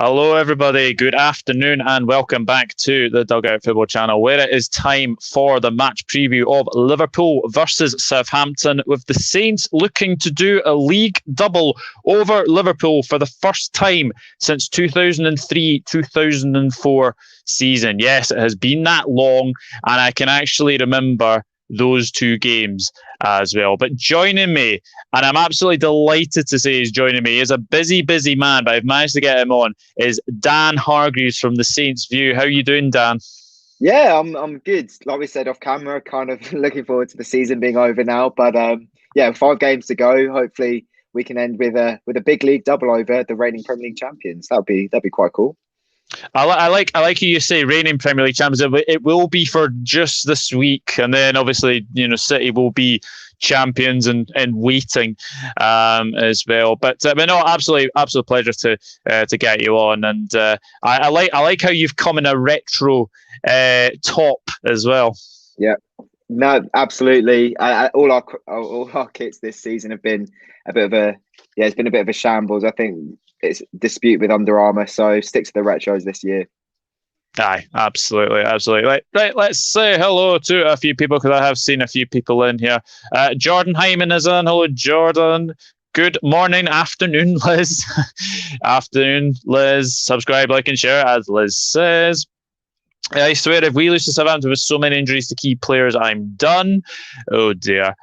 Hello, everybody. Good afternoon, and welcome back to the Dugout Football Channel, where it is time for the match preview of Liverpool versus Southampton, with the Saints looking to do a league double over Liverpool for the first time since 2003-2004 season. Yes, it has been that long, and I can actually remember those two games as well. But joining me, and I'm absolutely delighted to say he's joining me, he's a busy man, but I've managed to get him on, is Dan Hargreaves from the Saints View. How are you doing, Dan? Yeah, I'm good. Like we said off camera, kind of looking forward to the season being over now. But 5 games to go. Hopefully we can end with a big league double over the reigning Premier League champions. That'd be quite cool. I like how you say reigning Premier League champions. It will be for just this week, and then obviously City will be champions and waiting as well. But no, absolute pleasure to get you on, and I like how you've come in a retro top as well. Yeah, no, absolutely. All our kits this season have been it's been a bit of a shambles. I think it's dispute with Under Armour, so stick to the retros this year. Aye, absolutely. Right, let's say hello to a few people, because I have seen a few people in here. Jordan Hyman is in. Hello, Jordan. Good morning, afternoon, Liz. Afternoon, Liz. Subscribe, like, and share, as Liz says. I swear, if we lose to Southampton with so many injuries to key players, I'm done. Oh dear.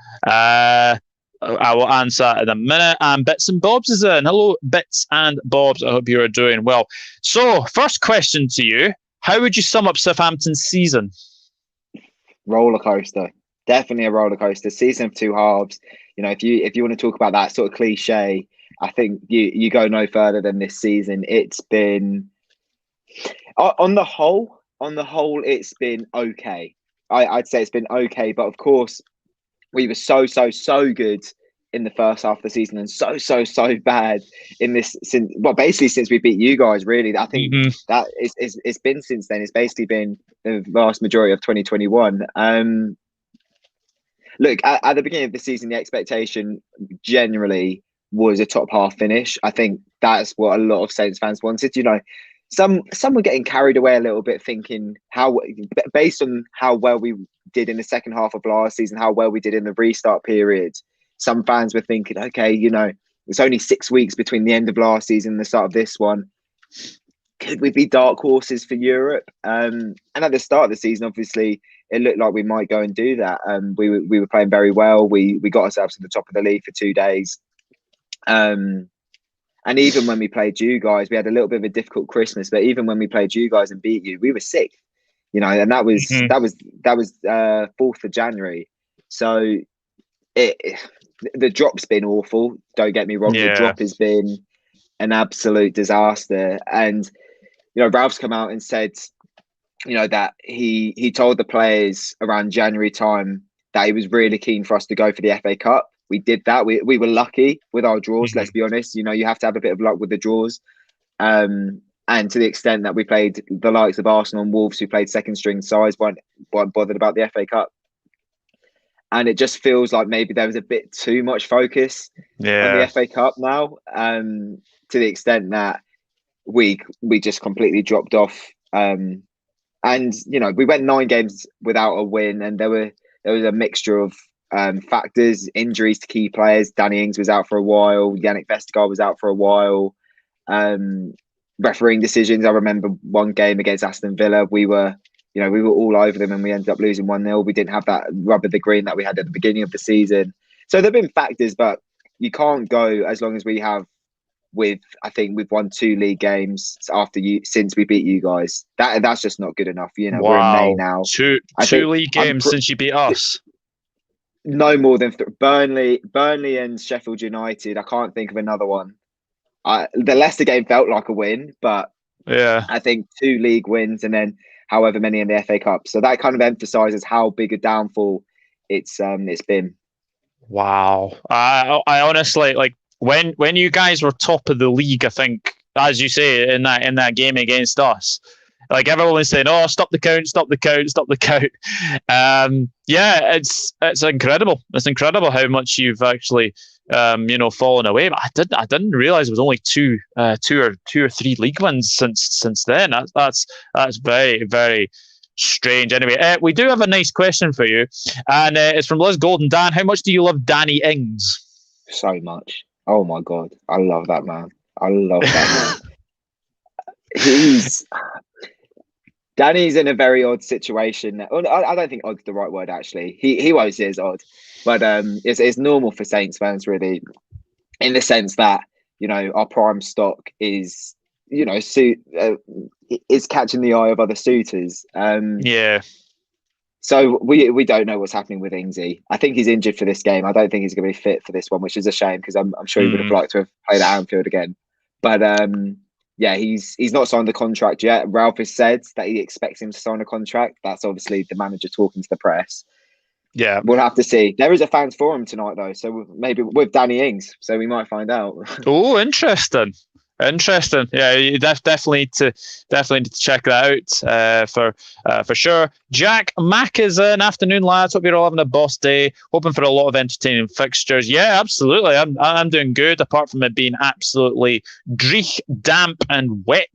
I will answer that in a minute. And Bits and Bobs is in. Hello, Bits and Bobs. I hope you are doing well. So, first question to you. How would you sum up Southampton's season? Roller coaster. Definitely a roller coaster. Season of two halves. If you want to talk about that sort of cliche, I think you go no further than this season. It's been, on the whole, it's been okay. I'd say it's been okay, but of course, we were so good in the first half of the season, and so bad in this since we beat you guys. Really, I think that it's been since then. It's basically been the vast majority of 2021. Look, at the beginning of the season, the expectation generally was a top half finish. I think that's what a lot of Saints fans wanted. Some were getting carried away a little bit, thinking based on how well we did in the second half of last season, how well we did in the restart period. Some fans were thinking, okay, it's only 6 weeks between the end of last season and the start of this one. Could we be dark horses for Europe? And at the start of the season, obviously, it looked like we might go and do that. We were playing very well. We got ourselves to the top of the league for 2 days. And even when we played you guys, we had a little bit of a difficult Christmas. But even when we played you guys and beat you, we were sixth. And that was 4th of January. So the drop's been awful. Don't get me wrong. Yeah. The drop has been an absolute disaster. And Ralph's come out and said, that he told the players around January time that he was really keen for us to go for the FA Cup. We did that. We were lucky with our draws. Let's be honest. You have to have a bit of luck with the draws. And to the extent that we played the likes of Arsenal and Wolves, who played second string sides, weren't bothered about the FA Cup. And it just feels like maybe there was a bit too much focus on the FA Cup now, to the extent that we just completely dropped off. And we went 9 games without a win, and there was a mixture of factors, injuries to key players. Danny Ings was out for a while. Yannick Vestergaard was out for a while. Refereeing decisions. I remember one game against Aston Villa. We were all over them, and we ended up losing 1-0. We didn't have that rub of the green that we had at the beginning of the season. So there've been factors, but you can't go as long as we have. I think we've won 2 league games since we beat you guys. That's just not good enough. Wow. We're in May now. Two league games since you beat us. No more than Burnley and Sheffield United. I can't think of another one. The Leicester game felt like a win, but yeah, I think 2 league wins and then however many in the FA Cup. So that kind of emphasises how big a downfall it's been. Wow. I honestly, like, when you guys were top of the league, I think, as you say, in that game against us, like, everyone was saying, "Oh, stop the count." Yeah, it's incredible. It's incredible how much you've actually fallen away. But I didn't realize it was only two or three league wins since then. That's very, very strange. Anyway, we do have a nice question for you, and it's from Liz Golden. Dan, how much do you love Danny Ings? So much. Oh my God, I love that man. I love that man. Danny's in a very odd situation. I don't think odd's the right word, actually. He won't say it's odd, but it's normal for Saints fans, really, in the sense that, our prime stock is, is catching the eye of other suitors. Yeah. So we don't know what's happening with Ingsy. I think he's injured for this game. I don't think he's going to be fit for this one, which is a shame because I'm sure he would have liked to have played at Anfield again. But yeah, he's not signed the contract yet. Ralph has said that he expects him to sign a contract. That's obviously the manager talking to the press. Yeah, we'll have to see. There is a fans forum tonight though, so maybe with Danny Ings. So we might find out. Oh, interesting. Yeah, you definitely need to check that out for sure. Jack Mack is in. Afternoon, lads. Hope you're all having a boss day. Hoping for a lot of entertaining fixtures. Yeah, absolutely. I'm doing good. Apart from it being absolutely dreich, damp, and wet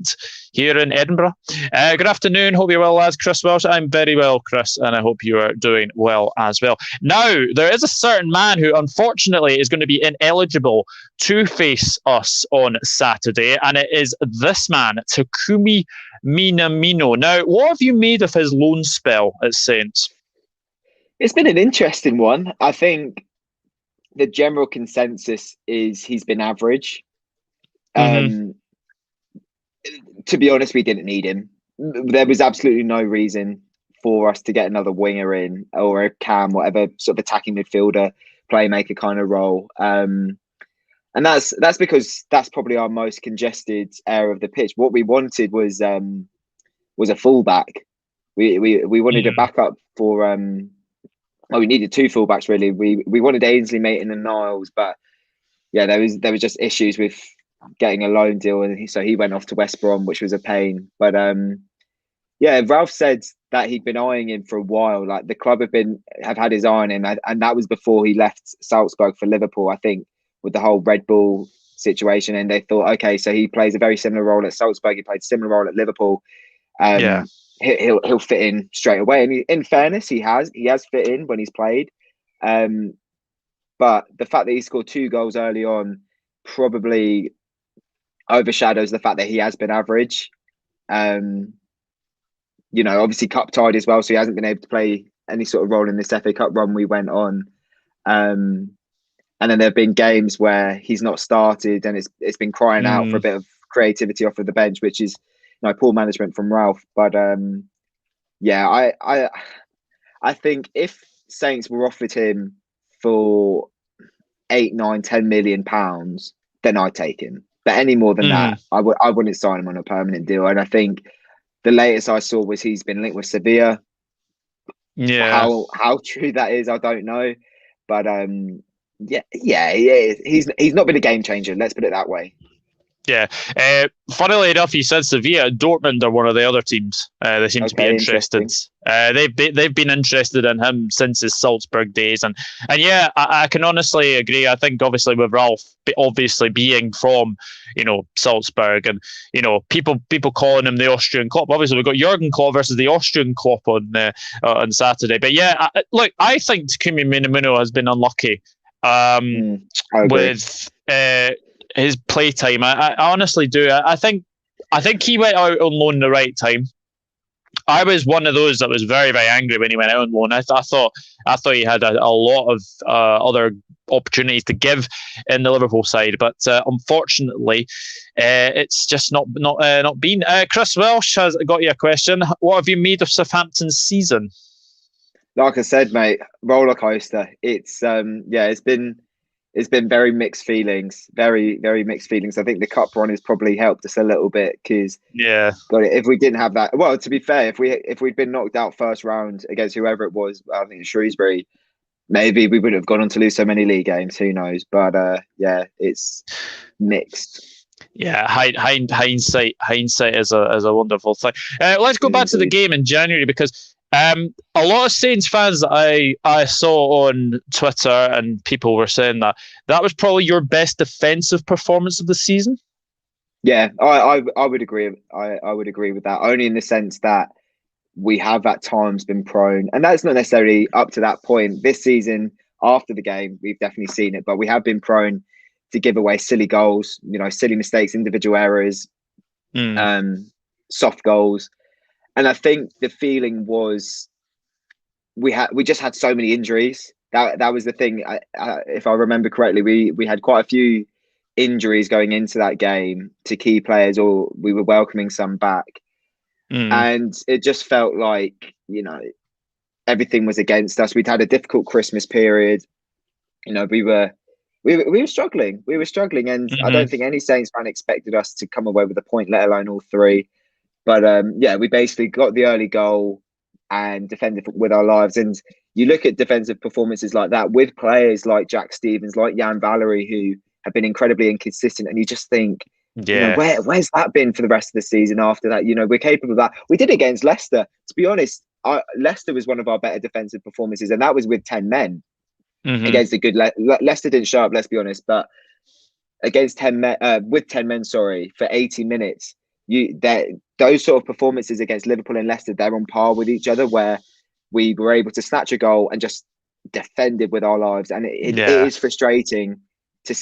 here in Edinburgh. Good afternoon. Hope you're well, lads. Chris Welsh. I'm very well, Chris, and I hope you are doing well as well. Now, there is a certain man who, unfortunately, is going to be ineligible to face us on Saturday, and it is this man, Takumi Minamino. Now, what have you made of his loan spell at Saints? It's been an interesting one. I think the general consensus is he's been average. To be honest, we didn't need him. There was absolutely no reason for us to get another winger in or a cam, whatever sort of attacking midfielder, playmaker kind of role. And that's because that's probably our most congested area of the pitch. What we wanted was a fullback. We wanted a backup for well, we needed two fullbacks really. We wanted Ainsley, Maitland, and Niles, but yeah, there was just issues with getting a loan deal, and so he went off to West Brom, which was a pain. But yeah, Ralph said that he'd been eyeing him for a while. Like the club have had his eye on him, and that was before he left Salzburg for Liverpool, I think, with the whole Red Bull situation. And they thought, okay, so he plays a very similar role at Salzburg. He played a similar role at Liverpool. He'll fit in straight away. And in fairness, he has fit in when he's played. But the fact that he scored 2 goals early on probably overshadows the fact that he has been average. Obviously cup tied as well, so he hasn't been able to play any sort of role in this FA Cup run we went on. And then there have been games where he's not started, and it's been crying out for a bit of creativity off of the bench, which is poor management from Ralph. But yeah, I think if Saints were offered him for 8, 9, 10 million pounds, then I'd take him. But any more than that, I wouldn't sign him on a permanent deal. And I think the latest I saw was he's been linked with Sevilla. Yeah, how true that is, I don't know. But yeah, he's not been a game changer. Let's put it that way. Yeah. Funnily enough, he said Sevilla. Dortmund are one of the other teams. They seem to be interested. They've been interested in him since his Salzburg days, and yeah, I can honestly agree. I think obviously with Ralph, obviously being from Salzburg, and people calling him the Austrian Klopp. Obviously, we've got Jurgen Klopp versus the Austrian Klopp on Saturday. But yeah, look, I think Takumi Minamino has been unlucky with his playtime. I honestly do. I think he went out on loan the right time. I was one of those that was very, very angry when he went out on loan. I thought he had a lot of other opportunities to give in the Liverpool side, but unfortunately, it's just not been. Chris Welsh has got you a question. What have you made of Southampton's season? Like I said, mate, roller coaster. It's been very mixed feelings, very, very mixed feelings. I think the cup run has probably helped us a little bit because, if we didn't have that, well, to be fair, if we'd been knocked out first round against whoever it was, I think Shrewsbury, maybe we wouldn't have gone on to lose so many league games. Who knows? But yeah, it's mixed. Yeah, hindsight is a wonderful thing. Let's go back to the game in January because A lot of Saints fans that I saw on Twitter, and people were saying that was probably your best defensive performance of the season. Yeah, I would agree. I would agree with that. Only in the sense that we have at times been prone, and that's not necessarily up to that point this season. After the game, we've definitely seen it, but we have been prone to give away silly goals, silly mistakes, individual errors, soft goals. And I think the feeling was we just had so many injuries. That was the thing. If I remember correctly, we had quite a few injuries going into that game to key players, or we were welcoming some back. And it just felt like, everything was against us. We'd had a difficult Christmas period. We were struggling. We were struggling, and I don't think any Saints fan expected us to come away with a point, let alone all three. But we basically got the early goal and defended with our lives. And you look at defensive performances like that with players like Jack Stevens, like Jan Valery, who have been incredibly inconsistent, and you just think, where's that been for the rest of the season after that? We're capable of that. We did it against Leicester. To be honest, Leicester was one of our better defensive performances, and that was with 10 men against a good Leicester didn't show up, let's be honest, but against 10 men, with 10 men, for 80 minutes, those sort of performances against Liverpool and Leicester, they're on par with each other, where we were able to snatch a goal and just defend it with our lives. And it is frustrating to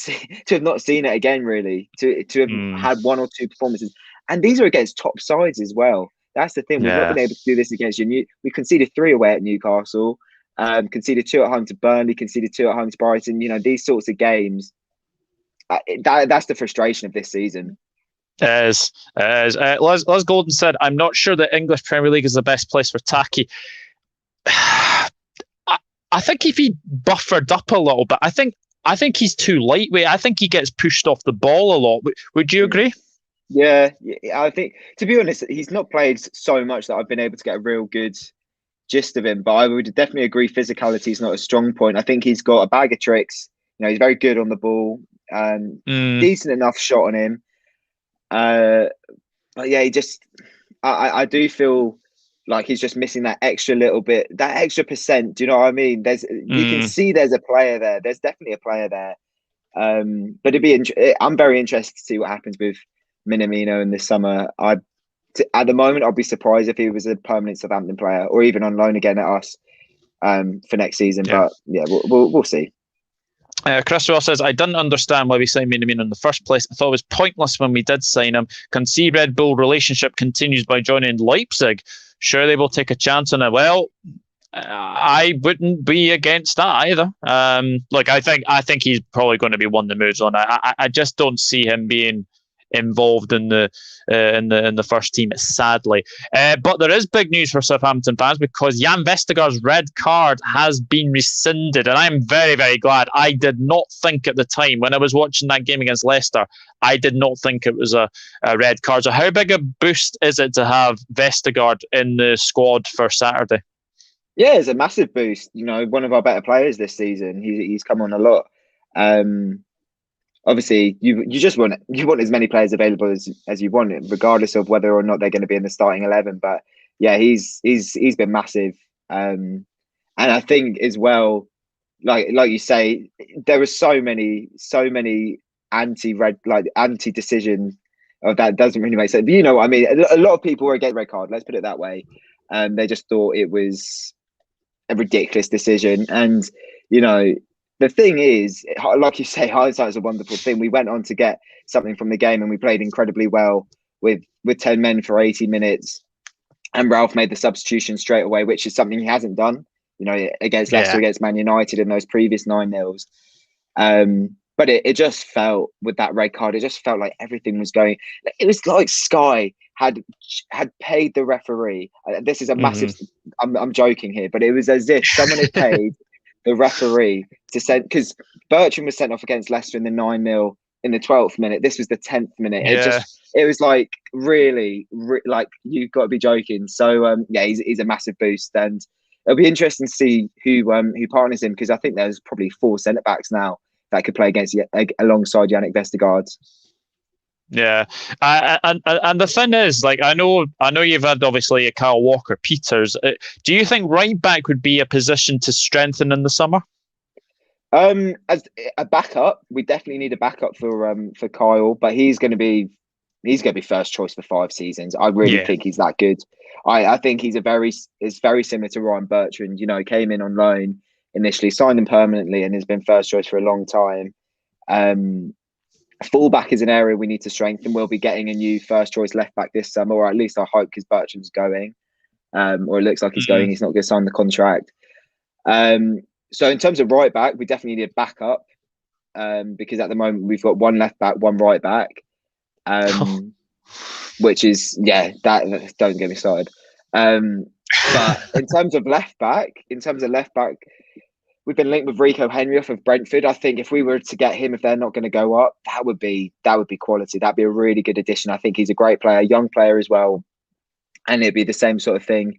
have not seen it again, really, to have had one or two performances. And these are against top sides as well. That's the thing. We've not been able to do this against you. We conceded 3 away at Newcastle, conceded 2 at home to Burnley, conceded 2 at home to Brighton. These sorts of games, that's the frustration of this season. Les Golden said, "I'm not sure the English Premier League is the best place for Taki." I think if he buffered up a little bit, I think he's too lightweight. I think he gets pushed off the ball a lot. Would you agree? Yeah, I think, to be honest, he's not played so much that I've been able to get a real good gist of him. But I would definitely agree physicality is not a strong point. I think he's got a bag of tricks. He's very good on the ball. Decent enough shot on him. But yeah, I do feel like he's just missing that extra little bit, that extra percent. Do you know what I mean? You can see there's a player there. There's definitely a player there. But I'm very interested to see what happens with Minamino in this summer. At the moment, I'd be surprised if he was a permanent Southampton player or even on loan again at us for next season. Yeah. But yeah, we'll see. Christopher says, "I didn't understand why we signed Minamino in the first place. I thought it was pointless when we did sign him. Can see Red Bull relationship continues by joining Leipzig. Sure, they will take a chance on it." Well, I wouldn't be against that either. I think he's probably going to be one that moves on. I just don't see him being involved in the first team, sadly. But there is big news for Southampton fans, because Jan Vestergaard's red card has been rescinded, and I'm very, very glad. I did not think at the time when I was watching that game against Leicester, I did not think it was a red card. So how big a boost is it to have Vestergaard in the squad for Saturday? Yeah, it's a massive boost. One of our better players this season. He's come on a lot. Obviously, you just want as many players available as you want, regardless of whether or not they're going to be in the starting 11. But yeah, he's been massive, and I think as well, like you say, there were so many anti decision of that doesn't really make sense. But you know what I mean? A lot of people were against red card. Let's put it that way. They just thought it was a ridiculous decision, and the thing is, like you say, hindsight is a wonderful thing. We went on to get something from the game, and we played incredibly well with 10 men for 80 minutes. And Ralph made the substitution straight away, which is something he hasn't done, against Leicester, against Man United in those previous 9-0s. But it just felt, with that red card, it just felt like everything was going. It was like Sky had paid the referee. This is a massive. I'm joking here, but it was as if someone had paid the referee to send, because Bertrand was sent off against Leicester in the 9-0 in the 12th minute. This was the 10th minute. It was like really like, you've got to be joking. So he's a massive boost, and it'll be interesting to see who partners him, because I think there's probably 4 centre backs now that could play alongside Yannick Vestergaard. Yeah, and the thing is, like, I know you've had obviously a Kyle Walker Peters. Do you think right back would be a position to strengthen in the summer? As a backup, we definitely need a backup for Kyle, but he's going to be first choice for 5 seasons. I really Yeah. think he's that good. I think it's very similar to Ryan Bertrand. You know, came in on loan initially, signed him permanently, and has been first choice for a long time. Um, Fullback is an area we need to strengthen. We'll be getting a new first choice left back this summer, or at least I hope, because Bertrand's going, or it looks like he's Mhm. going. He's not going to sign the contract. So in terms of right back, we definitely need a backup, because at the moment we've got one left back, one right back, which is that don't get me started. But in terms of left back, we've been linked with Rico Henry off of Brentford. I think if we were to get him, if they're not going to go up, that would be quality. That'd be a really good addition. I think he's a great player, young player as well, and it'd be the same sort of thing.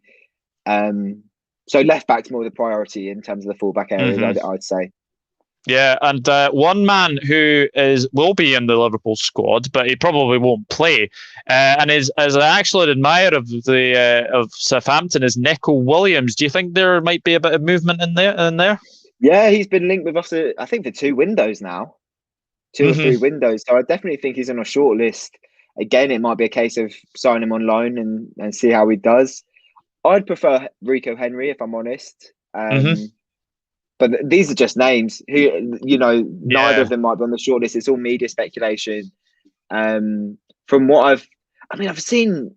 So left back's more the priority in terms of the fullback areas, Mhm. I'd say. Yeah, and one man who will be in the Liverpool squad, but he probably won't play, and is as an actual admirer of the of Southampton is Neco Williams. Do you think there might be a bit of movement in there? Yeah, he's been linked with us, I think, for 2 windows now, 2 or 3 Hmm. windows. So I definitely think he's on a short list. Again, it might be a case of sign him on loan and see how he does. I'd prefer Rico Henry, if I'm honest. Hmm. But these are just names who, neither Yeah. of them might be on the short list. It's all media speculation. From what I've seen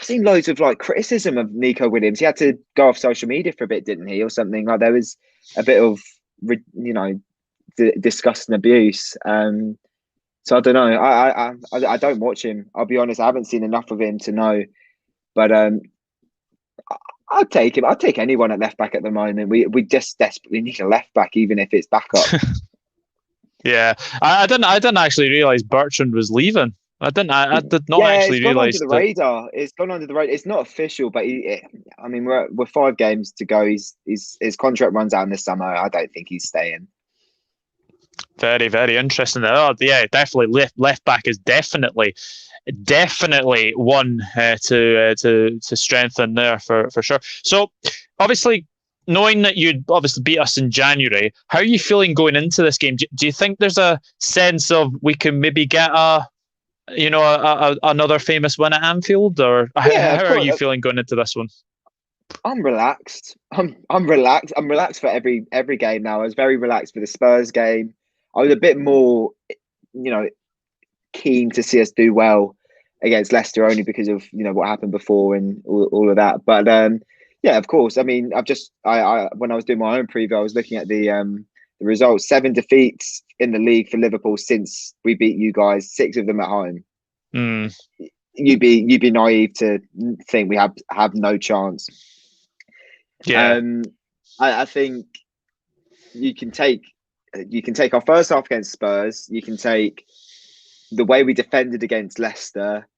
loads of like criticism of Nico Williams. He had to go off social media for a bit, didn't he, or something? Like there was a bit of, disgust and abuse. So I don't know. I don't watch him. I'll be honest. I haven't seen enough of him to know. But I'd take him. I'd take anyone at left back at the moment. We just desperately need a left back, even if it's backup. Yeah, I didn't actually realize Bertrand was leaving. I did not Yeah, actually it's gone under realize the that. radar. It's gone under the radar. It's not official, but I mean, we're 5 games to go. His contract runs out in the summer. I don't think he's staying. Very, very interesting. Oh, yeah, definitely left back is definitely one to strengthen there for sure. So obviously, knowing that you'd obviously beat us in January, how are you feeling going into this game? Do you think there's a sense of we can maybe get another famous win at Anfield, or Yeah, how of are course. you feeling going into this one? I'm relaxed. I'm relaxed. I'm relaxed for every game now. I was very relaxed for the Spurs game. I was a bit more, you know, keen to see us do well against Leicester only because of what happened before and all of that. But yeah, of course. I mean, I when I was doing my own preview, I was looking at the results. 7 defeats in the league for Liverpool since we beat you guys. 6 of them at home. Mm, You'd be naive to think we have no chance. yeah. Um, I think you can take our first half against Spurs. You can take the way we defended against Leicester.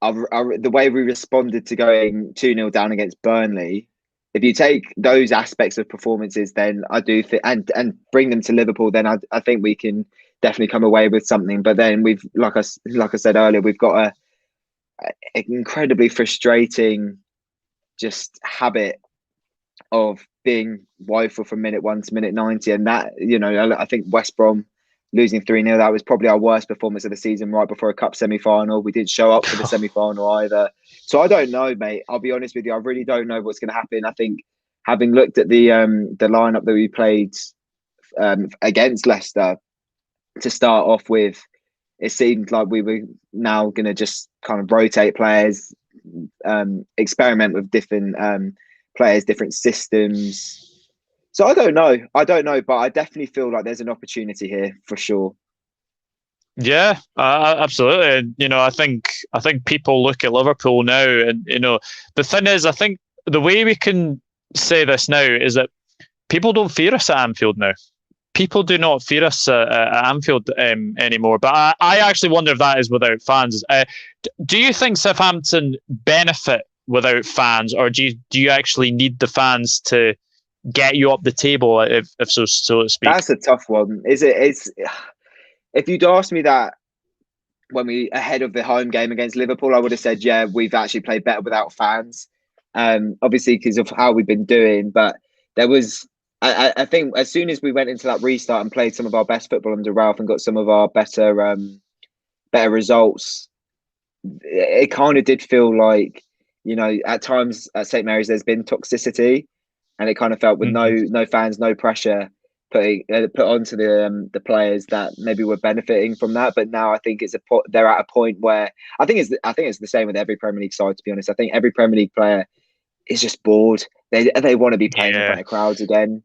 The way we responded to going 2-0 down against Burnley. If you take those aspects of performances, then I do think and bring them to Liverpool, then I think we can definitely come away with something. But then we've like I said earlier, we've got an incredibly frustrating just habit of being woeful from minute 1 to minute 90, and that I think West Brom losing 3-0, that was probably our worst performance of the season right before a cup semi-final. We didn't show up for the semi-final either. So I don't know, mate. I'll be honest with you. I really don't know what's going to happen. I think having looked at the lineup that we played against Leicester to start off with, it seemed like we were now going to just kind of rotate players, experiment with different players, different systems. So I don't know, but I definitely feel like there's an opportunity here for sure. Yeah, absolutely. And I think people look at Liverpool now, and the thing is, I think the way we can say this now is that people don't fear us at Anfield now. People do not fear us at Anfield anymore. But I actually wonder if that is without fans. Do you think Southampton benefit without fans, or do you actually need the fans to get you up the table, if so to speak? That's a tough one. Is it? If you'd asked me that when we ahead of the home game against Liverpool, I would have said, yeah, we've actually played better without fans. Obviously because of how we've been doing, but there was. I think as soon as we went into that restart and played some of our best football under Ralph and got some of our better results, it kind of did feel like, at times at St Mary's there's been toxicity, and it kind of felt with no fans, no pressure put onto the players that maybe were benefiting from that. But now I think they're at a point where I think it's the same with every Premier League side. To be honest, I think every Premier League player is just bored. They want to be playing in front of crowds again.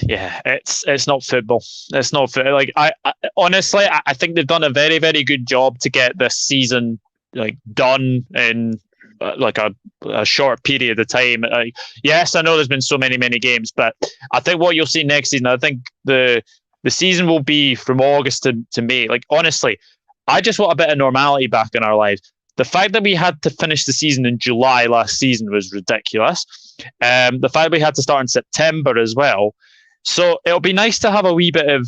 Yeah, it's not football. It's not like I honestly I think they've done a very, very good job to get this season like done in like a short period of time. Yes, I know there's been so many games, but I think what you'll see next season, I think the season will be from August to May. Like honestly, I just want a bit of normality back in our lives. The fact that we had to finish the season in July last season was ridiculous. The fact we had to start in September as well. So it'll be nice to have a wee bit of,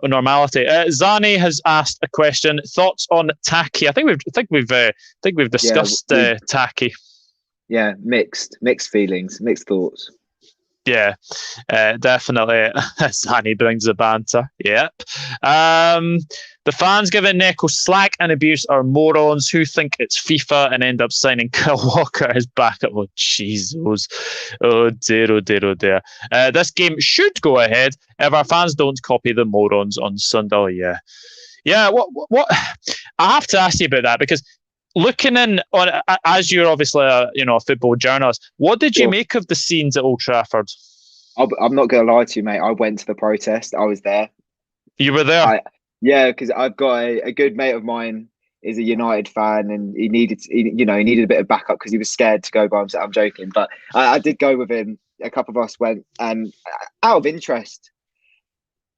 normality. Zani has asked a question. Thoughts on Taki? I think we've discussed Taki. Yeah, mixed feelings, mixed thoughts. Yeah, definitely. Zani brings the banter. Yep. The fans giving Neko slack and abuse are morons who think it's FIFA and end up signing Kyle Walker as backup. Oh, Jesus. Oh, dear, oh, dear, oh, dear. This game should go ahead if our fans don't copy the morons on Sunday. Oh, yeah. Yeah, what? I have to ask you about that because looking in on, as you're obviously a football journalist, what did you make of the scenes at Old Trafford? I'm not going to lie to you, mate. I went to the protest. I was there. You were there? Yeah, because I've got a good mate of mine is a United fan, and he needed a bit of backup because he was scared to go by himself. I'm joking, but I did go with him. A couple of us went, and out of interest,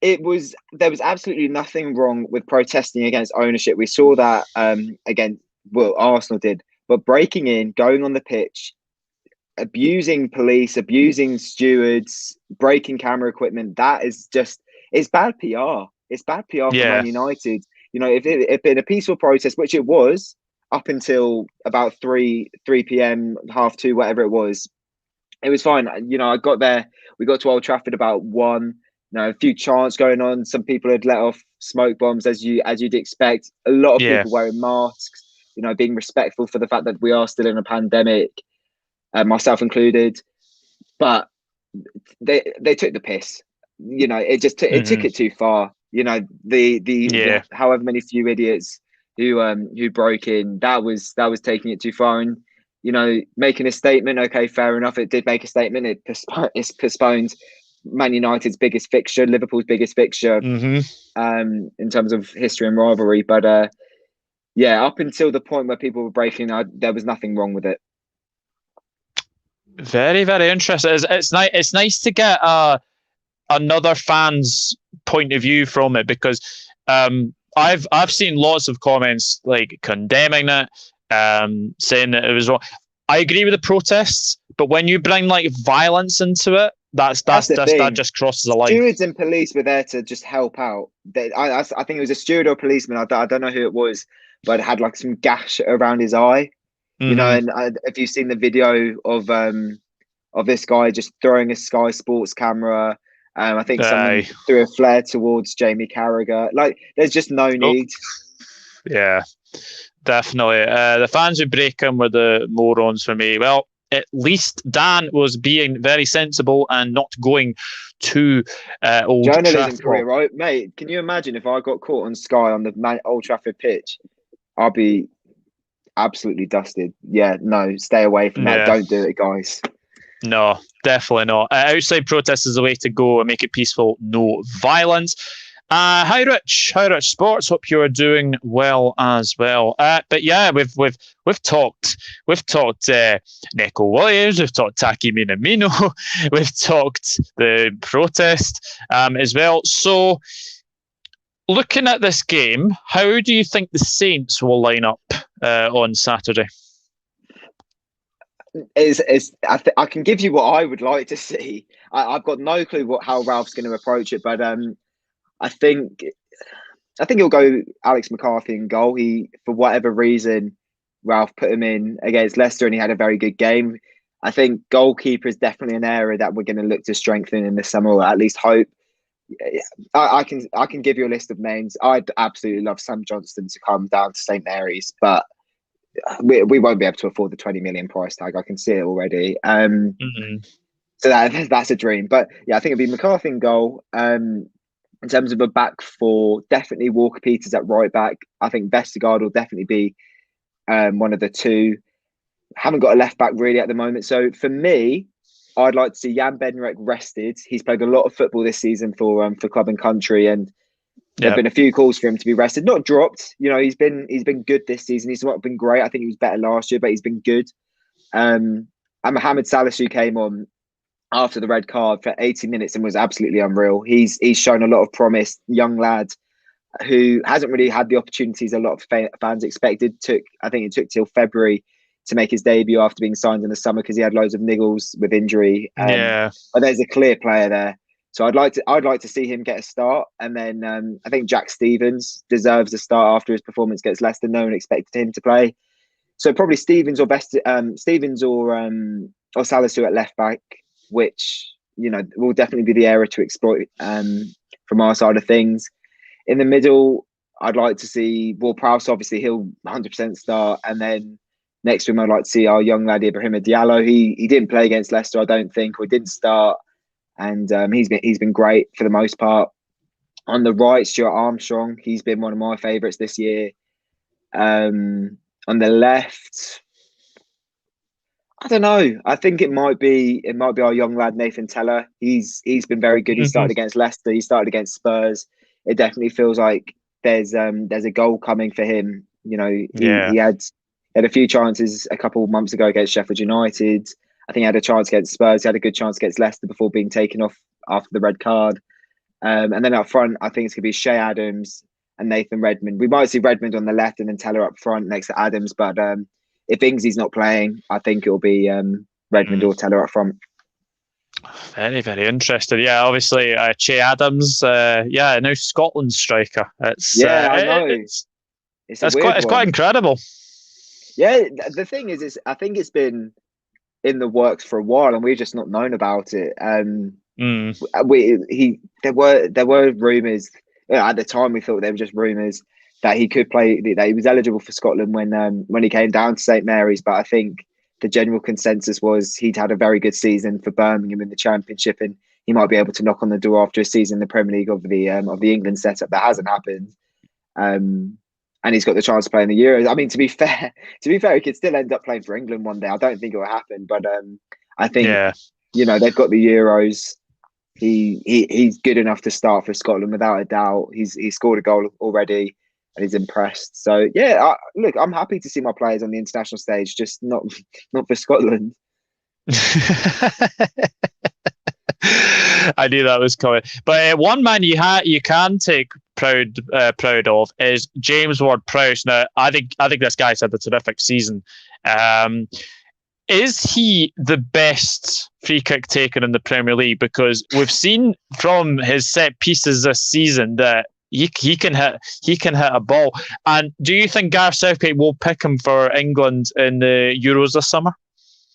there was absolutely nothing wrong with protesting against ownership. We saw that Arsenal did, but breaking in, going on the pitch, abusing police, abusing stewards, breaking camera equipment, it's bad PR. It's bad PR for Man United. If it had been a peaceful protest, which it was up until about 3 p.m, 2:30, whatever it was fine. I got there. We got to Old Trafford about 1. A few chants going on. Some people had let off smoke bombs, as you'd expect. A lot of people wearing masks. Being respectful for the fact that we are still in a pandemic, myself included. But they took the piss. It took it too far. The however many few idiots who broke in, that was taking it too far. And making a statement. Okay, fair enough. It did make a statement. It's postponed Man United's biggest fixture, Liverpool's biggest fixture, in terms of history and rivalry. But up until the point where people were breaking, there was nothing wrong with it. Very, very interesting. It's nice to get another fan's point of view from it, because I've seen lots of comments like condemning it, saying that it was wrong. I agree with the protests, but when you bring like violence into it, that just crosses a line. Stewards and police were there to just help out. I think it was a steward or policeman. I don't know who it was, but it had like some gash around his eye. And if you've seen the video of this guy just throwing a Sky Sports camera, I think someone threw a flare towards Jamie Carragher. Like, there's just no need. Yeah, definitely. The fans who break him were the morons for me. Well, at least Dan was being very sensible and not going to Old Journalism Trafford. Career, right, mate? Can you imagine if I got caught on Sky on the Old Trafford pitch? I'd be absolutely dusted. Yeah, no, stay away from that. Don't do it, guys. No, definitely not. Outside protest is the way to go and make it peaceful, no violence. Hi Rich Sports, hope you are doing well as well. But yeah, we've talked Neko Williams, we've talked Takumi Minamino, we've talked the protest as well. So looking at this game, how do you think the Saints will line up on Saturday? I can give you what I would like to see. I've got no clue how Ralph's going to approach it, but I think I think he'll go Alex McCarthy in goal. He, for whatever reason, Ralph put him in against Leicester and he had a very good game. I think goalkeeper is definitely an area that we're going to look to strengthen in the summer, or at least hope. I can give you a list of names. I'd absolutely love Sam Johnston to come down to St Mary's, but we won't be able to afford the 20 million price tag. I can see it already. So that's a dream. But yeah, I think it'd be McCarthy in goal. In terms of a back four, definitely Walker Peters at right back. I think Vestergaard will definitely be one of the two. Haven't got a left back really at the moment. So for me, I'd like to see Jan Bednarek rested. He's played a lot of football this season for club and country, and there've been a few calls for him to be rested, not dropped. You know, he's been good this season. He's not been great. I think he was better last year, but he's been good. And Mohamed Salisu came on after the red card for 80 minutes and was absolutely unreal. He's shown a lot of promise, young lad who hasn't really had the opportunities a lot of fans expected. I think it took till February to make his debut after being signed in the summer because he had loads of niggles with injury. But there's a clear player there. So I'd like to see him get a start. And then I think Jack Stevens deserves a start after his performance against Leicester. No one expected him to play. So probably Stevens or Salisu at left back, which, you know, will definitely be the area to exploit from our side of things. In the middle, I'd like to see Ward-Prowse. Obviously, he'll 100% start. And then next to him, I'd like to see our young lad Ibrahima Diallo. He didn't play against Leicester, I don't think, or didn't start. And he's been great for the most part. On the right, Stuart Armstrong. He's been one of my favourites this year. On the left, I don't know. I think it might be our young lad Nathan Teller. He's been very good. He started against Leicester. He started against Spurs. It definitely feels like there's a goal coming for him. You know, he had a few chances a couple of months ago against Sheffield United. I think he had a chance against Spurs. He had a good chance against Leicester before being taken off after the red card. And then up front, I think it's going to be Shea Adams and Nathan Redmond. We might see Redmond on the left and then Teller up front next to Adams. But if Ingsy's not playing, I think it'll be Redmond or Teller up front. Very, very interested. Yeah, obviously, Che Adams. Now Scotland striker. I know. It's quite incredible. Yeah, the thing is, I think it's been in the works for a while, and we've just not known about it. There were rumours at the time. We thought they were just rumours that he could play, that he was eligible for Scotland when he came down to St Mary's. But I think the general consensus was he'd had a very good season for Birmingham in the Championship, and he might be able to knock on the door after a season in the Premier League of the England setup. That hasn't happened. And he's got the chance to play in the Euros. I mean, to be fair, he could still end up playing for England one day. I don't think it will happen, but I think you know, they've got the Euros. He's good enough to start for Scotland without a doubt. He's scored a goal already, and he's impressed. So yeah, look, I'm happy to see my players on the international stage, just not for Scotland. I knew that was coming. But one man you can take proud of is James Ward-Prowse. Now, I think this guy's had a terrific season. Is he the best free kick taker in the Premier League? Because we've seen from his set pieces this season that he can hit a ball. And do you think Gareth Southgate will pick him for England in the Euros this summer?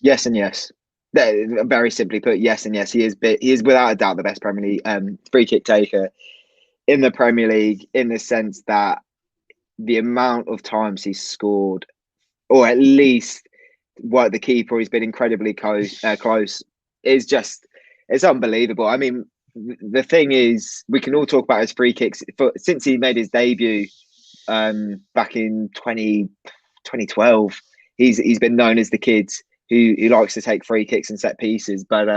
Yes and yes. Very simply put, yes and yes. He is without a doubt the best Premier League free kick taker in the Premier League, in the sense that the amount of times he's scored, or at least worked the keeper, he's been incredibly close, it's unbelievable. I mean, the thing is, we can all talk about his free kicks since he made his debut back in 2012. He's been known as the kid who likes to take free kicks and set pieces. But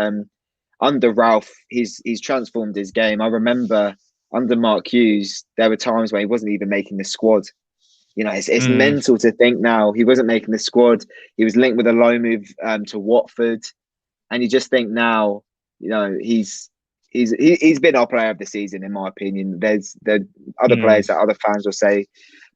under Ralph, he's transformed his game. I remember under Mark Hughes, there were times where he wasn't even making the squad. You know, it's mental to think now he wasn't making the squad. He was linked with a loan move to Watford, and you just think now, you know, he's been our player of the season, in my opinion. There's other players that other fans will say,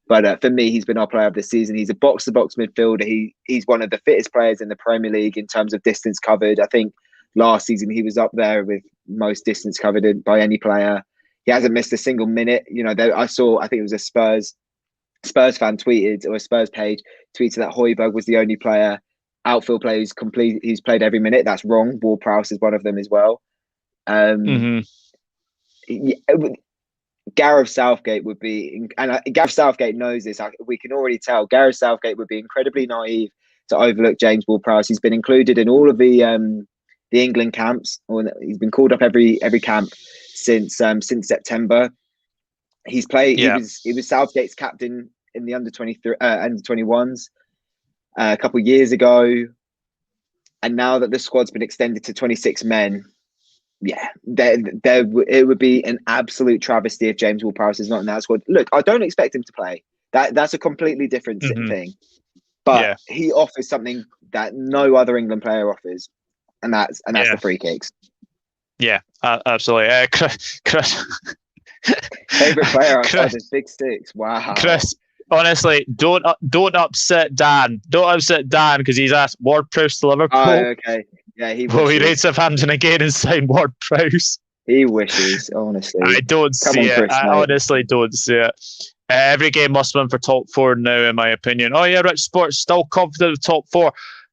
but for me, he's been our player of the season. He's a box-to-box midfielder. He's one of the fittest players in the Premier League in terms of distance covered. I think last season he was up there with most distance covered by any player. He hasn't missed a single minute. I think it was a Spurs fan tweeted, or a Spurs page tweeted, that Højbjerg was the only outfield player who's played every minute. That's wrong. Ward-Prowse is one of them as well. Gareth Southgate would be, and Gareth Southgate knows this. We can already tell Gareth Southgate would be incredibly naive to overlook James Ward-Prowse. He's been included in all of the England camps, or he's been called up every camp since September. He's played. Yeah. He was Southgate's captain in the under 21s a couple of years ago, and now that the squad's been extended to 26 men, it would be an absolute travesty if James Ward-Prowse is not in that squad. Look, I don't expect him to play. That's a completely different thing, but he offers something that no other England player offers, and that's the free kicks. Yeah, absolutely. Chris. Favorite player outside his big sticks. Wow, Chris. Honestly, don't upset Dan. Don't upset Dan because he's asked Ward-Prowse to Liverpool. Oh, okay. Yeah, he rates Southampton again and signed Ward-Prowse. He wishes, honestly. I don't see it. I honestly don't see it. Every game must win for top 4 now, in my opinion. Oh yeah, Rich Sports still confident of top 4.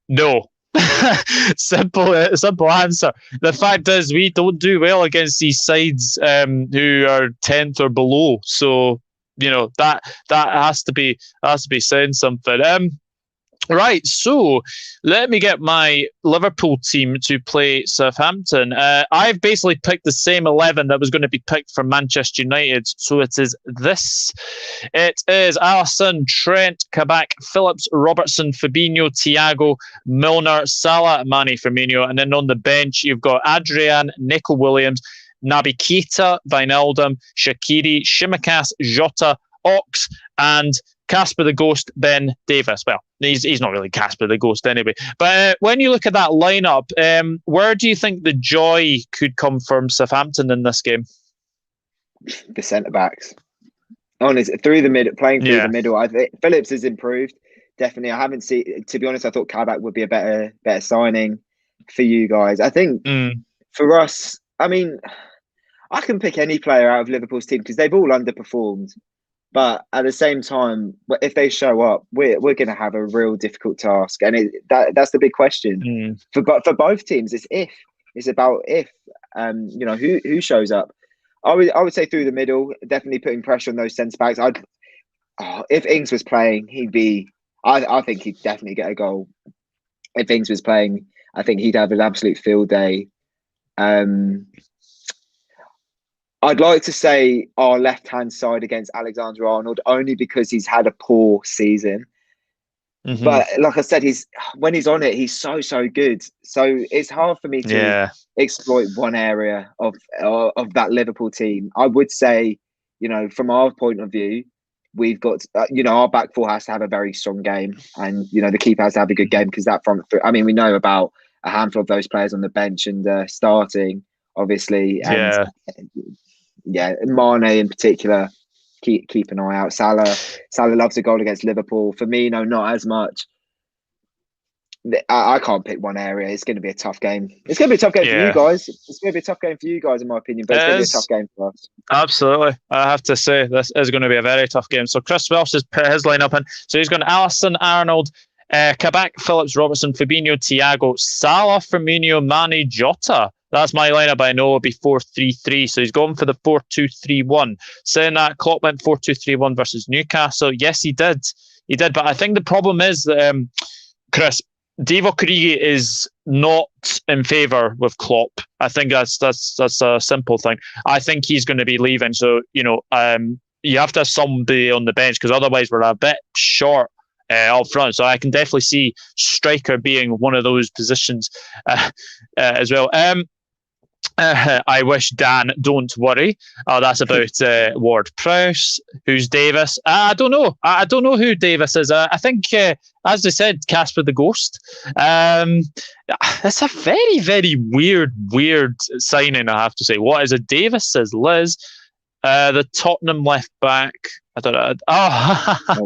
No. Simple answer. The fact is, we don't do well against these sides who are 10th or below. So that has to be saying something. Right, so let me get my Liverpool team to play Southampton. I've basically picked the same 11 that was going to be picked for Manchester United. So it is this. It is Alisson, Trent, Kabak, Phillips, Robertson, Fabinho, Thiago, Milner, Salah, Mane, Firmino. And then on the bench, you've got Adrian, Nico Williams, Naby Keita, Wijnaldum, Shaqiri, Shimikas, Jota, Ox, and Casper the Ghost, Ben Davis. Well, he's not really Casper the Ghost anyway. But when you look at that lineup, where do you think the joy could come from Southampton in this game? The centre backs. Honestly, playing through the middle. I think Phillips has improved. Definitely. I haven't seen. To be honest, I thought Kabak would be a better signing for you guys. I think for us, I mean, I can pick any player out of Liverpool's team because they've all underperformed. But at the same time, if they show up, we're going to have a real difficult task, and that's the big question for both teams. It's about if who shows up. I would say through the middle, definitely putting pressure on those centre backs. If Ings was playing, I think he'd definitely get a goal. If Ings was playing, I think he'd have an absolute field day. I'd like to say our left-hand side against Alexander-Arnold only because he's had a poor season. But like I said, when he's on it, he's so good. So it's hard for me to exploit one area of that Liverpool team. I would say, from our point of view, we've got, our back four has to have a very strong game, and the keeper has to have a good game because that front. I mean, we know about a handful of those players on the bench and starting, obviously. And, Mane in particular, keep an eye out. Salah loves a goal against Liverpool. Firmino, not as much. I can't pick one area. It's going to be a tough game. It's going to be a tough game for you guys. It's going to be a tough game for you guys, in my opinion. But it's going to be a tough game for us. Absolutely. I have to say, this is going to be a very tough game. So Chris Welsh has put his lineup in. So he's going Alisson, Arnold, Kabak, Phillips, Robertson, Fabinho, Thiago, Salah, Firmino, Mane, Jota. That's my lineup. I know it'll be 4-3-3. So he's going for the 4-2-3-1. Saying that, Klopp went 4-2-3-1 versus Newcastle. Yes, he did. He did. But I think the problem is that, Chris, Divock Origi is not in favour with Klopp. I think that's a simple thing. I think he's going to be leaving. So, you have to have somebody on the bench because otherwise we're a bit short up front. So I can definitely see striker being one of those positions as well. I wish Dan, don't worry. That's about Ward-Prowse. Who's Davis? I don't know. I don't know who Davis is. I think, as they said, Casper the Ghost. It's a very, very weird signing, I have to say. What is it? Davis, says Liz. The Tottenham left back. I don't know.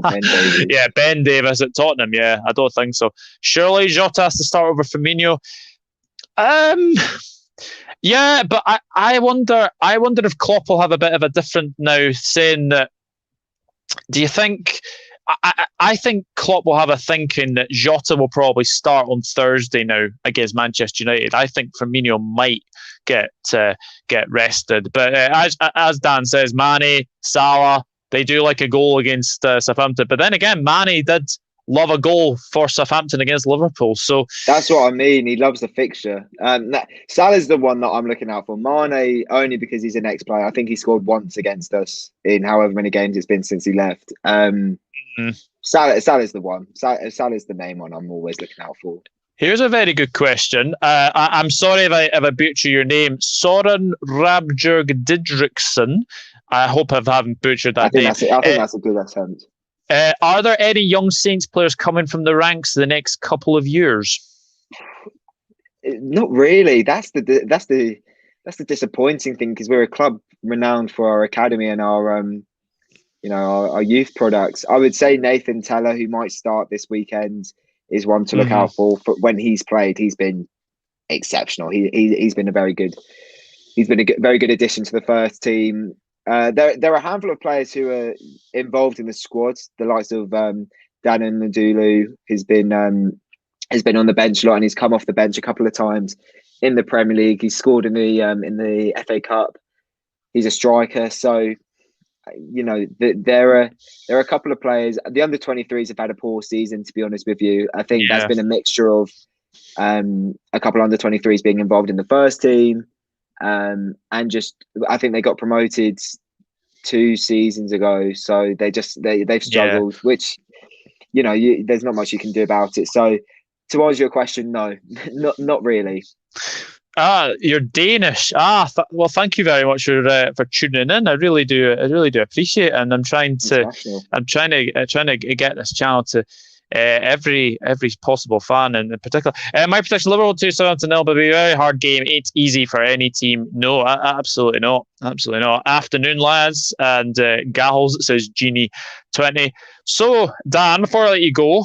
Ben Davies. Yeah, Ben Davis at Tottenham. Yeah, I don't think so. Surely Jota has to start over Firmino. Yeah, but I wonder if Klopp will have a bit of a different now, saying that. Do you think? I think Klopp will have a thinking that Jota will probably start on Thursday now against Manchester United. I think Firmino might get rested, but as Dan says, Mane, Salah, they do like a goal against Southampton. But then again, Mane did love a goal for Southampton against Liverpool. So That's what I mean. He loves the fixture. Salah's the one that I'm looking out for. Mane only because he's an ex-player. I think he scored once against us in however many games it's been since he left. Salah's the one. Salah's the main one I'm always looking out for. Here's a very good question. I'm sorry if I butcher your name. Soren Rabjerg Didrikson. I hope I haven't butchered that name. I think that's a good attempt. Are there any young Saints players coming from the ranks the next couple of years? Not really. That's the disappointing thing, because we're a club renowned for our academy and our our youth products. I would say Nathan Teller, who might start this weekend, is one to look out for. But when he's played, he's been exceptional. He's been a very good addition to the first team. There are a handful of players who are involved in the squads. The likes of Dan Ndulu has been on the bench a lot, and he's come off the bench a couple of times in the Premier League. He's scored in the FA Cup. He's a striker, so there are a couple of players. The under-23s have had a poor season, to be honest with you. I think that's been a mixture of a couple of under-23s being involved in the first team. And just, I think they got promoted 2 seasons ago, so they've struggled, which there's not much you can do about it. So to answer your question, no, not really. You're Danish. Well, thank you very much for tuning in. I really do appreciate it, and I'm trying to get this channel to every possible fan, and in particular, my prediction: Liverpool 2, Southampton 0, but it'll be a very hard game. It's easy for any team. No, absolutely not. Afternoon, lads, and Gals says Genie 20. So, Dan, before I let you go,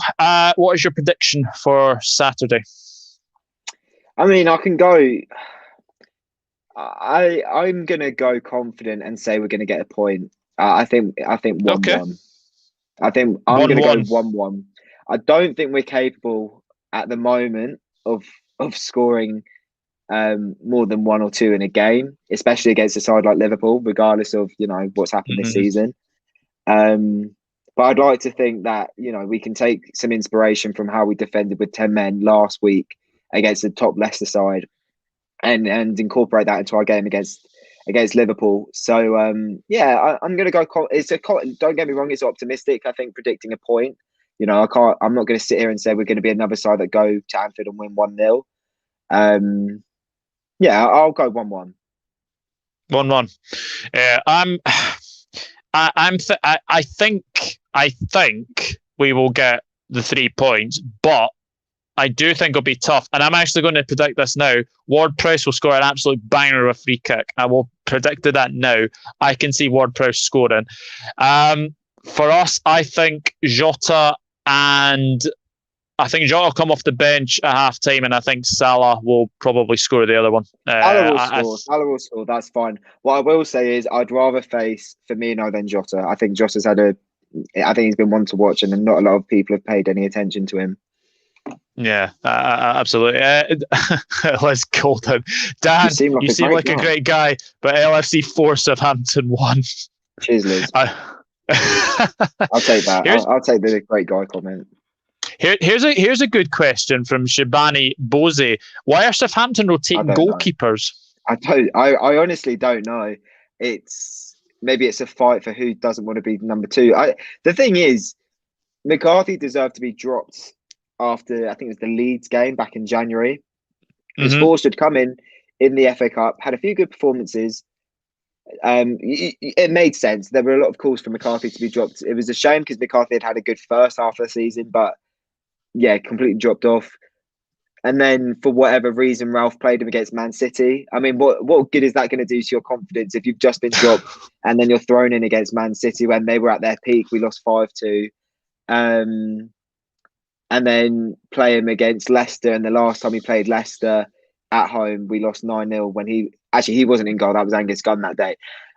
what is your prediction for Saturday? I mean, I can go. I'm gonna go confident and say we're gonna get a point. I think 1-1. Okay. I think I'm gonna go 1-1. I don't think we're capable at the moment of scoring more than 1 or 2 in a game, especially against a side like Liverpool, regardless of what's happened this season. But I'd like to think that we can take some inspiration from how we defended with 10 men last week against the top Leicester side, and incorporate that into our game against Liverpool. So I'm going to go. Don't get me wrong, it's optimistic. I think predicting a point. I'm not going to sit here and say we're going to be another side that go to Anfield and win 1-0. I'll go 1-1. 1-1. I think we will get the 3 points, but I do think it'll be tough, and I'm actually going to predict this now. Ward-Prowse will score an absolute banger of a free kick. I will predict that now. I can see Ward-Prowse scoring. For us, I think Jota will come off the bench at half time, and I think Salah will probably score the other one. Salah will score. That's fine. What I will say is I'd rather face Firmino than Jota. I think Jota's I think he's been one to watch, and not a lot of people have paid any attention to him. Yeah, absolutely. Let's call him. Dan, you seem like a great guy, but LFC 4, Southampton 1. Cheers, Liz. I'll take that. I'll take the great guy comment. Here's a good question from Shabani Boze. Why are Southampton rotating goalkeepers? I honestly don't know. Maybe it's a fight for who doesn't want to be number 2. The thing is, McCarthy deserved to be dropped after, I think it was the Leeds game back in January. His force had come in the FA Cup, had a few good performances. It made sense. There were a lot of calls for McCarthy to be dropped. It was a shame because McCarthy had a good first half of the season, but completely dropped off. And then for whatever reason, Ralph played him against Man City. I mean, what good is that going to do to your confidence if you've just been dropped and then you're thrown in against Man City when they were at their peak? We lost 5-2. And then play him against Leicester. And the last time he played Leicester, at home. We lost 9-0 when he wasn't in goal. That was Angus Gunn that day.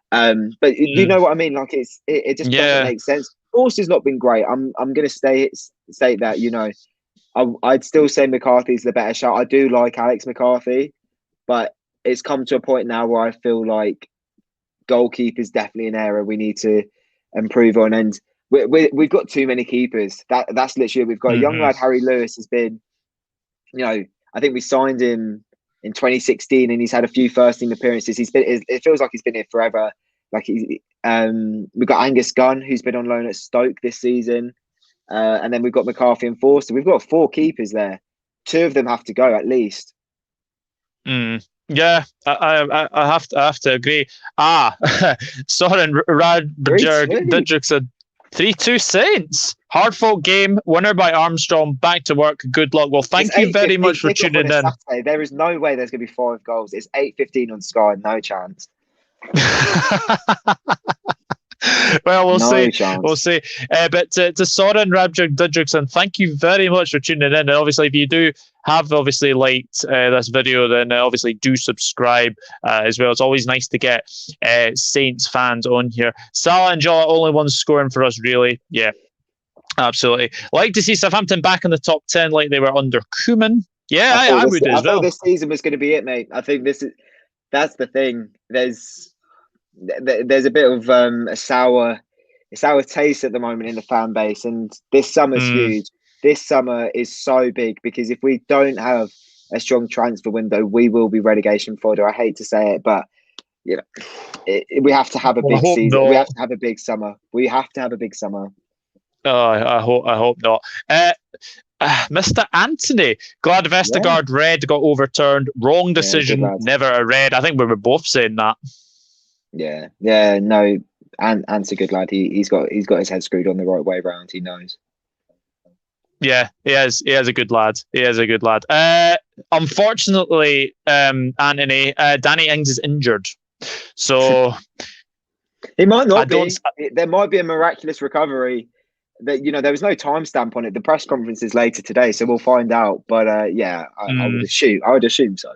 But you know what I mean? Like it just doesn't make sense. Forster's not been great. I'm going to state that, you know, I'd still say McCarthy's the better shot. I do like Alex McCarthy, but it's come to a point now where I feel like goalkeeper is definitely an area we need to improve on. And we've got too many keepers. That's literally, we've got a young lad, Harry Lewis, has been, you know, I think we signed him in 2016 and he's had a few first team appearances. It feels like he's been here forever. Like we've got Angus Gunn, who's been on loan at Stoke this season. And then we've got McCarthy and Forster. We've got 4 keepers there. 2 of them have to go at least. Yeah, I have to agree. Soren Radbjerg Didriksen, 3-2 Saints. Hard fought game, winner by Armstrong. Back to work. Good luck. Well, thank you very much for tuning in. Saturday. There is no way there's going to be 5 goals. It's 8:15 on Sky. No chance. Well, we'll see. Chance. We'll see. But to Soren Radbjerg Didriksen, thank you very much for tuning in. And obviously, if you do have obviously liked this video, then obviously do subscribe as well. It's always nice to get Saints fans on here. Salah and Jota, only one scoring for us, really. Yeah, absolutely. Like to see Southampton back in the top 10 like they were under Koeman. Yeah, I would as well. I thought this season was going to be it, mate. I think that's the thing. There's a bit of a sour taste at the moment in the fan base, and this summer's huge. This summer is so big because if we don't have a strong transfer window, we will be relegation fodder. I hate to say it, but you know, we have to have a big season. We have to have a big summer. We have to have a big summer. Oh, I hope not. Mr. Anthony, glad Vestergaard red got overturned. Wrong decision, never a red. I think we were both saying that. Yeah, no, Ant's a good lad. He's got his head screwed on the right way round. He knows. Yeah, he is a good lad. Unfortunately, Anthony, Danny Ings is injured, so he might not be. There might be a miraculous recovery. That, you know, there was no timestamp on it. The press conference is later today, so we'll find out. But I would assume so.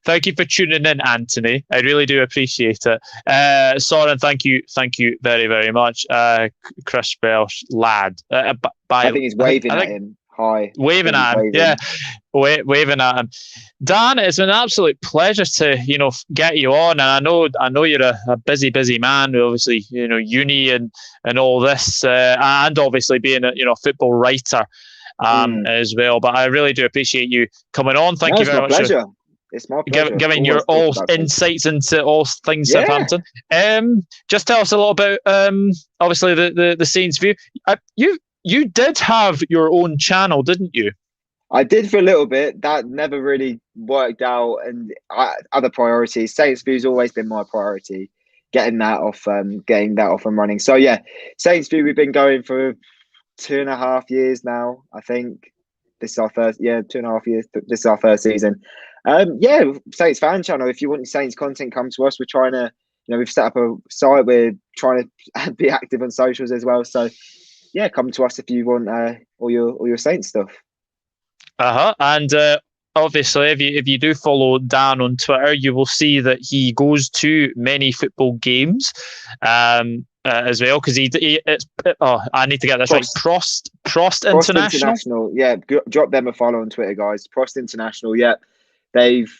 Thank you for tuning in, Anthony. I really do appreciate it. Soren, thank you very, very much. Chris Welsh, lad. I think he's waving at him. Hi. Waving at him. Yeah. Waving at him. Dan, it's been an absolute pleasure to get you on, and I know you're a busy man. Obviously, uni and all this, and obviously being a football writer. As well, but I really do appreciate you coming on. Thank you very much. Pleasure. It's my pleasure. Giving your all insights into all things Southampton. Just tell us a little about obviously the Saints view. You did have your own channel, didn't you? I did for a little bit. That never really worked out, and other priorities. Saints view's always been my priority. Getting that off and running. So yeah, Saints view we've been going for 2.5 years now. I think this is our first 2.5 years. This is our first season. Saints fan channel. If you want Saints content, come to us. We're trying to, we've set up a site. We're trying to be active on socials as well. So yeah, come to us if you want all your Saints stuff. And obviously, if you do follow Dan on Twitter, you will see that he goes to many football games. As well, because I need to get this right. Prost International. Yeah, drop them a follow on Twitter, guys. Prost International. Yeah, they've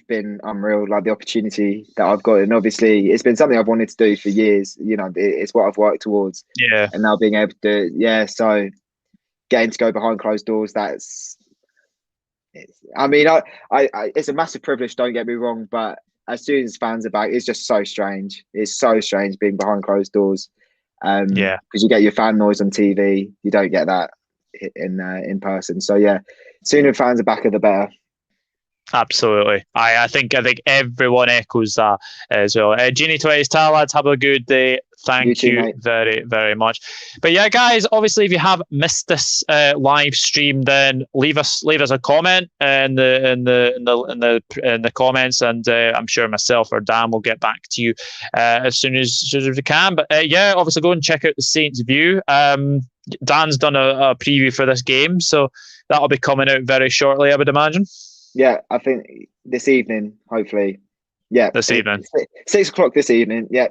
been unreal. Like the opportunity that I've got, and obviously it's been something I've wanted to do for years. It's what I've worked towards. Yeah, and now being able to do it. Yeah, so getting to go behind closed doors. It's a massive privilege. Don't get me wrong, but as soon as fans are back, it's just so strange. It's so strange being behind closed doors. Because you get your fan noise on TV, you don't get that in person. So yeah, sooner fans are back, the better. Absolutely. I think everyone echoes that as well. Genie Twice, lads, have a good day. Thank too, you mate. very, very much. But yeah, guys, obviously, if you have missed this live stream, then leave us a comment in the comments, and I'm sure myself or Dan will get back to you as soon as we can. But yeah, obviously, go and check out the Saints View. Dan's done a preview for this game, so that'll be coming out very shortly, I would imagine. Yeah, I think this evening, hopefully. Yeah, this evening, 6 o'clock this evening. Yeah.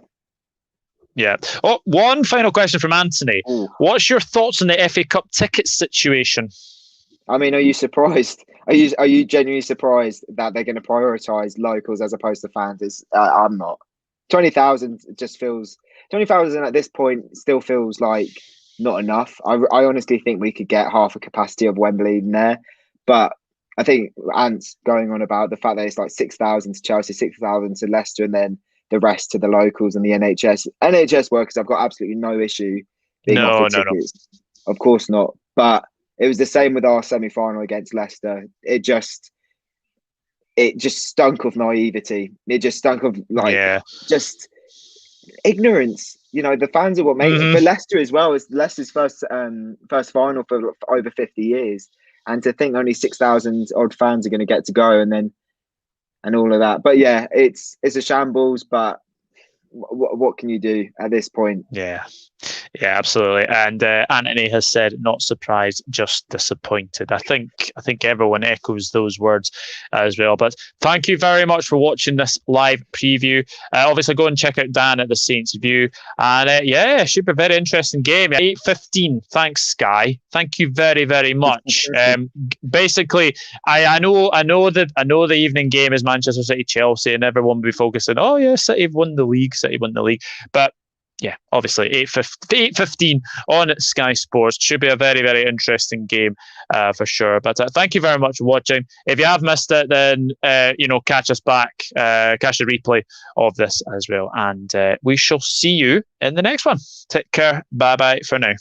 Yeah. Oh, one final question from Anthony. Ooh. What's your thoughts on the FA Cup ticket situation? I mean, are you surprised? Are you genuinely surprised that they're going to prioritise locals as opposed to fans? I'm not. 20,000 just feels 20,000 at this point still feels like not enough. I honestly think we could get half a capacity of Wembley in there, but I think Ant's going on about the fact that it's like 6,000 to Chelsea, 6,000 to Leicester, and then the rest to the locals and the NHS workers. I've got absolutely no issue being offered tickets. No. Of course not. But it was the same with our semi-final against Leicester. It just stunk of naivety. It just stunk of just ignorance. You know, the fans are what made it. For Leicester as well. It's Leicester's first final for over 50 years. And to think only 6,000 odd fans are going to get to go and all of that. But yeah, it's a shambles, but what can you do at this point? Yeah, absolutely. And Anthony has said, not surprised, just disappointed. I think everyone echoes those words as well. But thank you very much for watching this live preview. Obviously, go and check out Dan at the Saints View. And it should be a very interesting game. 8:15. Thanks, Sky. Thank you very, very much. Basically, I know the evening game is Manchester City Chelsea, and everyone will be focusing. Oh yeah, City won the league. But yeah, obviously 8:15 on Sky Sports should be a very, very interesting game for sure. But thank you very much for watching. If you have missed it, then catch us back, catch the replay of this as well, and we shall see you in the next one. Take care. Bye bye for now.